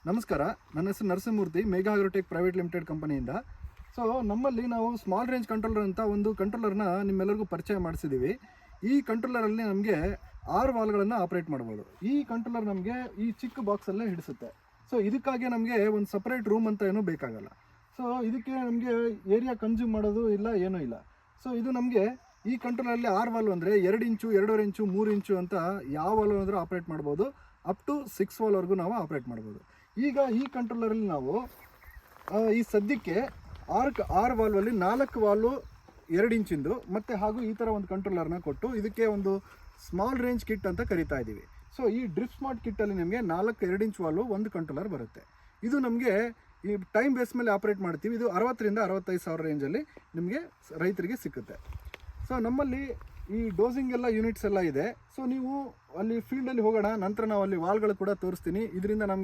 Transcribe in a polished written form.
ನಮಸ್ಕಾರ, ನನ್ನ ಹೆಸರು Narasimhamurthy, Megha Agrotech private limited ಕಂಪನಿಯಿಂದ. ಸೊ ನಮ್ಮಲ್ಲಿ ನಾವು ಸ್ಮಾಲ್ ರೇಂಜ್ ಕಂಟ್ರೋಲರ್ ಅಂತ ಒಂದು ಕಂಟ್ರೋಲರ್ನ ನಿಮ್ಮೆಲ್ಲರಿಗೂ ಪರಿಚಯ ಮಾಡಿಸಿದ್ದೀವಿ. ಈ ಕಂಟ್ರೋಲರಲ್ಲಿ ನಮಗೆ 6 ವಾಲ್ಗಳನ್ನು ಆಪ್ರೇಟ್ ಮಾಡ್ಬೋದು. ಈ ಕಂಟ್ರೋಲರ್ ನಮಗೆ ಈ ಚಿಕ್ಕ ಬಾಕ್ಸಲ್ಲೇ ಹಿಡಿಸುತ್ತೆ. ಸೊ ಇದಕ್ಕಾಗಿ ನಮಗೆ ಒಂದು ಸಪ್ರೇಟ್ ರೂಮ್ ಅಂತ ಏನೂ ಬೇಕಾಗಲ್ಲ. ಸೊ ಇದಕ್ಕೆ ನಮಗೆ ಏರಿಯಾ ಕನ್ಸ್ಯೂಮ್ ಮಾಡೋದು ಇಲ್ಲ, ಏನೂ ಇಲ್ಲ. ಸೊ ಇದು ನಮಗೆ ಈ ಕಂಟ್ರೋಲರಲ್ಲಿ 6 ವಾಲ್ವ್ ಅಂದರೆ 2 ಇಂಚು, 2.5 ಇಂಚು, 3 ಇಂಚು ಅಂತ ಯಾವ ವಾಲ್ವ್ ಅಂದರೂ ಆಪ್ರೇಟ್ ಮಾಡ್ಬೋದು. ಅಪ್ ಟು 6 ವಾಲ್ವರೆಗೂ ನಾವು ಆಪ್ರೇಟ್ ಮಾಡ್ಬೋದು. ಈಗ ಈ ಕಂಟ್ರೋಲರಲ್ಲಿ ನಾವು ಈ ಸದ್ಯಕ್ಕೆ 6 ವಾಲ್ವಲ್ಲಿ 4 ವಾಲ್ವು 2 ಇಂಚಿಂದು ಮತ್ತು ಹಾಗೂ ಈ ಥರ ಒಂದು ಕಂಟ್ರೋಲರ್ನ ಕೊಟ್ಟು ಇದಕ್ಕೆ ಒಂದು ಸ್ಮಾಲ್ ರೇಂಜ್ ಕಿಟ್ ಅಂತ ಕರಿತಾ ಇದ್ದೀವಿ. ಸೊ ಈ ಡ್ರಿಪ್ ಸ್ಮಾರ್ಟ್ ಕಿಟ್ಟಲ್ಲಿ ನಿಮಗೆ 4 2 ಇಂಚ್ ವಾಲ್ವು ಒಂದು ಕಂಟ್ರೋಲರ್ ಬರುತ್ತೆ. ಇದು ನಮಗೆ ಈ ಟೈಮ್ ಬೇಸ್ ಮೇಲೆ ಆಪ್ರೇಟ್ ಮಾಡ್ತೀವಿ. ಇದು 60,000 ರಿಂದ 65,000 ರೇಂಜಲ್ಲಿ ನಿಮಗೆ ರೈತರಿಗೆ ಸಿಕ್ಕುತ್ತೆ. ಸೊ ನಮ್ಮಲ್ಲಿ ಈ ಡೋಸಿಂಗ್ ಎಲ್ಲ ಯೂನಿಟ್ಸ್ ಎಲ್ಲ ಇದೆ. ಸೊ ನೀವು ಅಲ್ಲಿ ಫೀಲ್ಡಲ್ಲಿ ಹೋಗೋಣ, ನಂತರ ನಾವು ಅಲ್ಲಿ ವಾಲ್ಗಳು ಕೂಡ ತೋರಿಸ್ತೀನಿ. ಇದರಿಂದ ನಮಗೆ